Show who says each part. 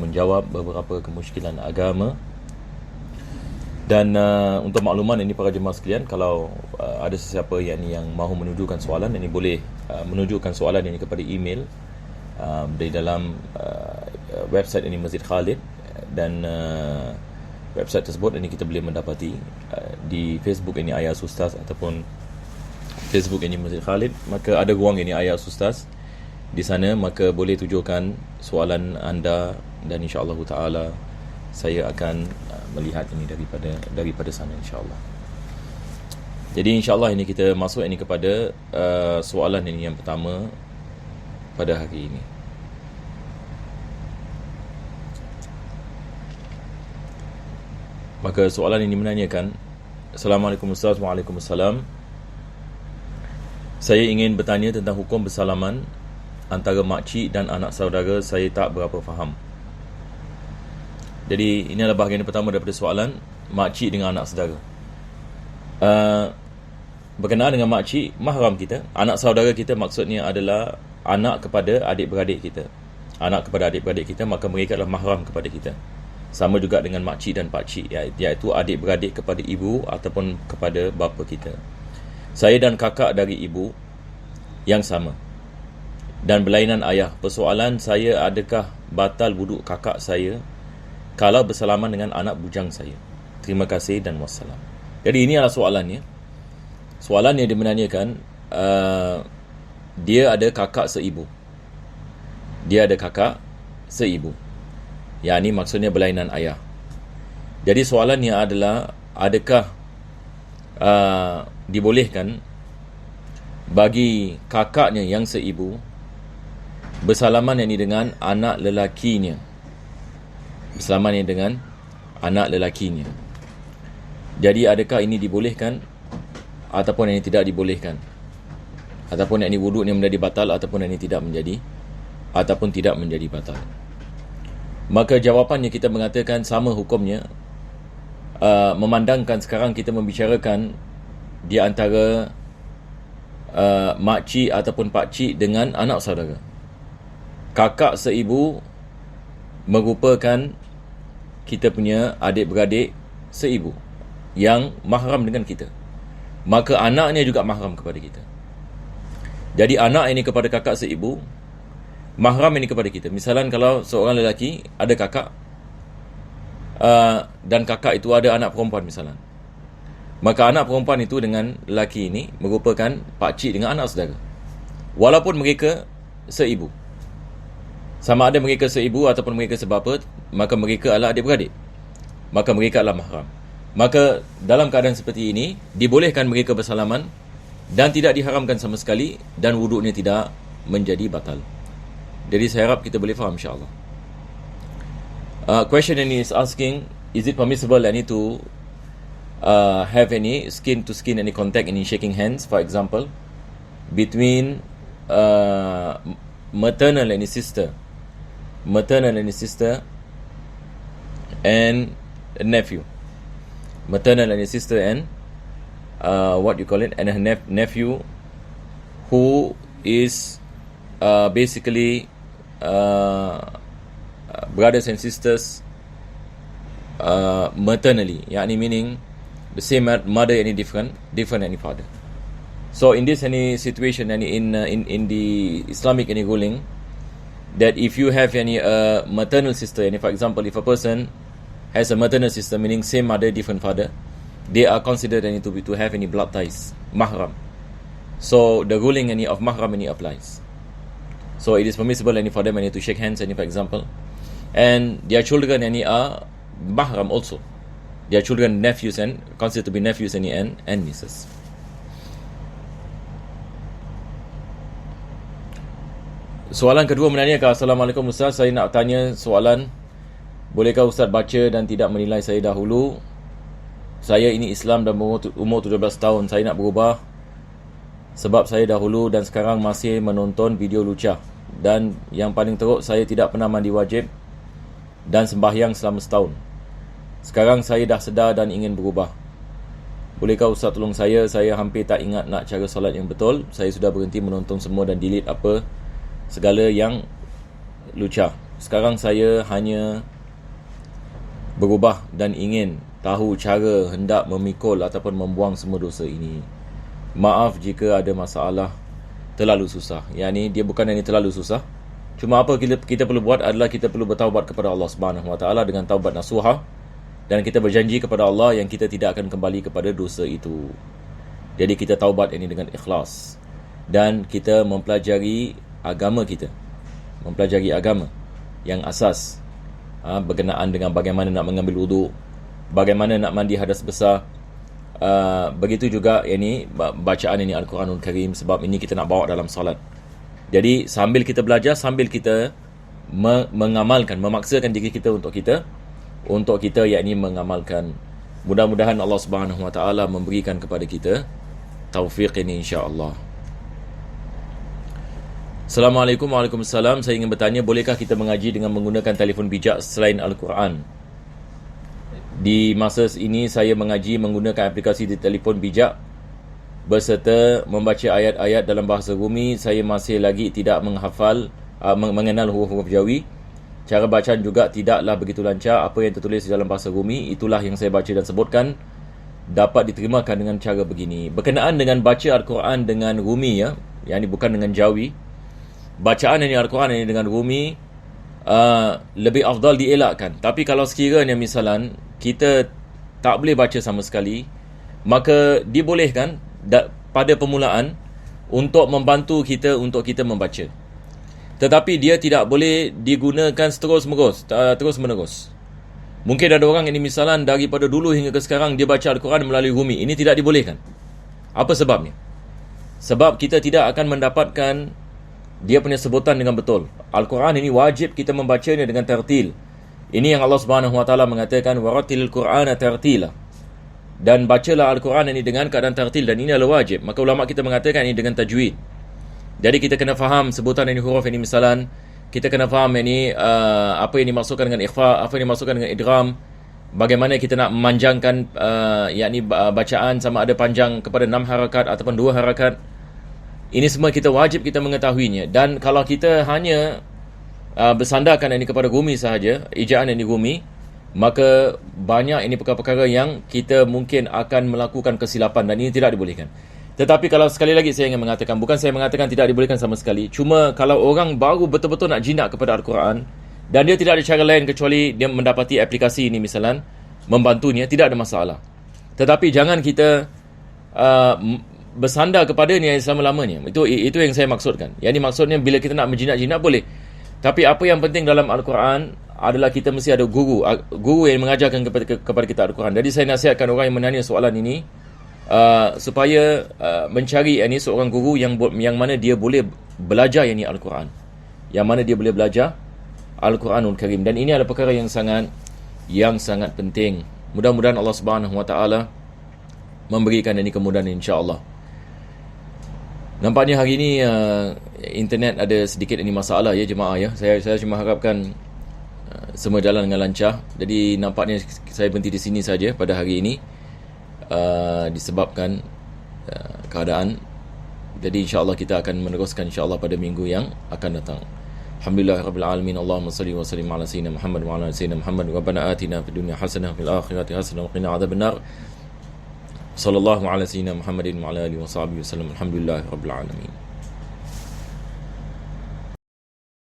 Speaker 1: menjawab beberapa kemusykilan agama. Dan untuk makluman ini para jemaah sekalian, kalau ada sesiapa yang mahu menunjukkan soalan, ini boleh menunjukkan soalan ini kepada email di dalam website ini Masjid Khalid, dan website tersebut ini kita boleh mendapati di Facebook ini Ayat Ustaz ataupun Facebook ini Masjid Khalid. Maka ada ruang ini Ayat Ustaz di sana, maka boleh tujukan soalan anda dan insya-Allah taala saya akan melihat ini daripada sana insya-Allah. Jadi insya-Allah ini kita masuk ini kepada soalan ini yang pertama pada hari ini. Maka soalan ini menanyakan, Assalamualaikum Ustaz. Waalaikumsalam. Saya ingin bertanya tentang hukum bersalaman antara makcik dan anak saudara. Saya tak berapa faham. Jadi ini adalah bahagian pertama daripada soalan makcik dengan anak saudara. Berkenaan dengan makcik, mahram kita. Anak saudara kita maksudnya adalah anak kepada adik-beradik kita. Anak kepada adik-beradik kita, maka mereka adalah mahram kepada kita. Sama juga dengan makcik dan pakcik, iaitu adik-beradik kepada ibu ataupun kepada bapa kita. Saya dan kakak dari ibu yang sama dan berlainan ayah. Persoalan saya, adakah batal wuduk kakak saya kalau bersalaman dengan anak bujang saya? Terima kasih dan wassalam. Jadi ini adalah soalannya. Soalan yang dimenanyakan, dia ada kakak seibu. Dia ada kakak seibu. Yang ini maksudnya berlainan ayah. Jadi soalannya adalah, adakah dibolehkan bagi kakaknya yang seibu bersalaman yang ini dengan anak lelakinya? Bersalaman yang dengan anak lelakinya. Jadi adakah ini dibolehkan ataupun ini tidak dibolehkan? Ataupun yang ini wuduk ni menjadi batal ataupun yang ini tidak menjadi batal? Maka jawapannya kita mengatakan sama hukumnya, memandangkan sekarang kita membicarakan di antara makcik ataupun pakcik dengan anak saudara. Kakak seibu merupakan kita punya adik-beradik seibu yang mahram dengan kita. Maka anaknya juga mahram kepada kita. Jadi anak ini kepada kakak seibu, mahram ini kepada kita. Misalnya kalau seorang lelaki ada kakak, dan kakak itu ada anak perempuan misalnya, maka anak perempuan itu dengan lelaki ini merupakan pakcik dengan anak saudara, walaupun mereka seibu. Sama ada mereka seibu ataupun mereka sebapa, maka mereka adalah adik-beradik, maka mereka adalah mahram. Maka dalam keadaan seperti ini, dibolehkan mereka bersalaman dan tidak diharamkan sama sekali, dan wuduknya tidak menjadi batal. Jadi saya harap kita boleh faham insyaAllah. Question ini is asking, is it permissible any to have any skin to skin, any contact, any shaking hands, for example, between maternal and sister and nephew. Maternal and sister and and her nephew, who is basically brothers and sisters maternally, yani meaning the same mother, any different any father. So in this any situation, any in the Islamic any ruling, that if you have any maternal sister, and for example if a person has a maternal sister, meaning same mother different father, they are considered any to have any blood ties, mahram. So the ruling any of mahram any applies. So it is permissible any for them any to shake hands, any for example, and their children any are mahram also. Their children, nephews, and considered to be nephews any and nieces. Soalan kedua menanyakan, Assalamualaikum Ustaz, saya nak tanya soalan, bolehkah Ustaz baca dan tidak menilai saya dahulu? Saya ini Islam dan umur 17 tahun. Saya nak berubah sebab saya dahulu dan sekarang masih menonton video lucah. Dan yang paling teruk, saya tidak pernah mandi wajib dan sembahyang selama setahun. Sekarang saya dah sedar dan ingin berubah. Bolehkah Ustaz tolong saya? Saya hampir tak ingat nak cara solat yang betul. Saya sudah berhenti menonton semua dan delete apa segala yang lucah. Sekarang saya hanya berubah dan ingin tahu cara hendak memikul ataupun membuang semua dosa ini. Maaf jika ada masalah terlalu susah. Yang ni dia bukan yang terlalu susah. Cuma apa kita perlu buat adalah kita perlu bertaubat kepada Allah Subhanahu Wa Taala dengan taubat nasuha, dan kita berjanji kepada Allah yang kita tidak akan kembali kepada dosa itu. Jadi kita taubat ini dengan ikhlas, dan kita mempelajari agama kita, mempelajari agama yang asas berkenaan dengan bagaimana nak mengambil wuduk, bagaimana nak mandi hadas besar. Begitu juga ini bacaan ini Al-Quranul Karim, sebab ini kita nak bawa dalam salat. Jadi sambil kita belajar, sambil kita mengamalkan, memaksakan diri kita untuk kita yakni mengamalkan. Mudah-mudahan Allah Subhanahu Wa Taala memberikan kepada kita taufiq ini, insya-Allah. Assalamualaikum. Waalaikumsalam. Saya ingin bertanya, bolehkah kita mengaji dengan menggunakan telefon bijak selain Al-Quran? Di masa ini saya mengaji menggunakan aplikasi di telefon bijak berserta membaca ayat-ayat dalam bahasa Rumi. Saya masih lagi tidak mengenal huruf-huruf Jawi. Cara bacaan juga tidaklah begitu lancar. Apa yang tertulis di dalam bahasa Rumi, itulah yang saya baca dan sebutkan, dapat diterimakan dengan cara begini. Berkenaan dengan baca Al-Quran dengan Rumi, yang ini bukan dengan Jawi. Bacaan ini Al-Quran ini dengan Rumi lebih afdal dielakkan. Tapi kalau sekiranya misalan kita tak boleh baca sama sekali, maka dibolehkan pada permulaan untuk membantu kita untuk kita membaca. Tetapi dia tidak boleh digunakan terus-menerus. Mungkin ada orang ini misalan daripada dulu hingga ke sekarang dia baca Al-Quran melalui Rumi. Ini tidak dibolehkan. Apa sebabnya? Sebab kita tidak akan mendapatkan dia punya sebutan dengan betul. Al-Quran ini wajib kita membacanya dengan tertil. Ini yang Allah Subhanahu Wa Taala mengatakan, waratilil Qur'ana tartila. Dan bacalah Al-Quran ini dengan keadaan tertil, dan ini adalah wajib. Maka ulama kita mengatakan ini dengan tajwid. Jadi kita kena faham sebutan ini huruf ini misalan. Kita kena faham ini apa yang dimaksudkan dengan ikhfa, apa yang dimaksudkan dengan idgham. Bagaimana kita nak memanjangkan yakni bacaan, sama ada panjang kepada 6 harakat ataupun 2 harakat. Ini semua kita wajib kita mengetahuinya. Dan kalau kita hanya bersandarkan ini kepada Rumi sahaja, ejaan ini Rumi, maka banyak ini perkara-perkara yang kita mungkin akan melakukan kesilapan, dan ini tidak dibolehkan. Tetapi kalau sekali lagi saya ingin mengatakan, bukan saya mengatakan tidak dibolehkan sama sekali, cuma kalau orang baru betul-betul nak jinak kepada Al-Quran dan dia tidak ada cara lain kecuali dia mendapati aplikasi ini misalan membantunya, tidak ada masalah. Tetapi jangan kita bersandar kepadanya selama-lamanya. Itu yang saya maksudkan. Yang ini maksudnya bila kita nak menjinak-jinak boleh. Tapi apa yang penting dalam Al-Quran adalah kita mesti ada guru yang mengajarkan kepada kita Al-Quran. Jadi saya nasihatkan orang yang menanya soalan ini supaya mencari seorang guru yang mana dia boleh belajar Al-Quran. Yang mana dia boleh belajar Al-Quranul Karim. Dan ini adalah perkara yang sangat penting. Mudah-mudahan Allah Subhanahu Wa Taala memberikan ini kemudahan, insya-Allah. Nampaknya hari ini internet ada sedikit ini masalah jemaah Saya cuma harapkan semua jalan dengan lancar. Jadi nampaknya saya berhenti di sini saja pada hari ini disebabkan keadaan. Jadi insya-Allah kita akan meneruskan insya-Allah pada minggu yang akan datang. Alhamdulillahirabbil alamin. Allahumma salli wa sallim ala sayyidina Muhammad wa ala ali sayyidina Muhammad. Rabbana atina fid dunya hasanah wa fil akhirati hasanah wa qina adzabannar. Sallallahu ala sayyidina Muhammadin wa ala alihi wa sahbihi wasallam. Alhamdulillahirabbil alamin.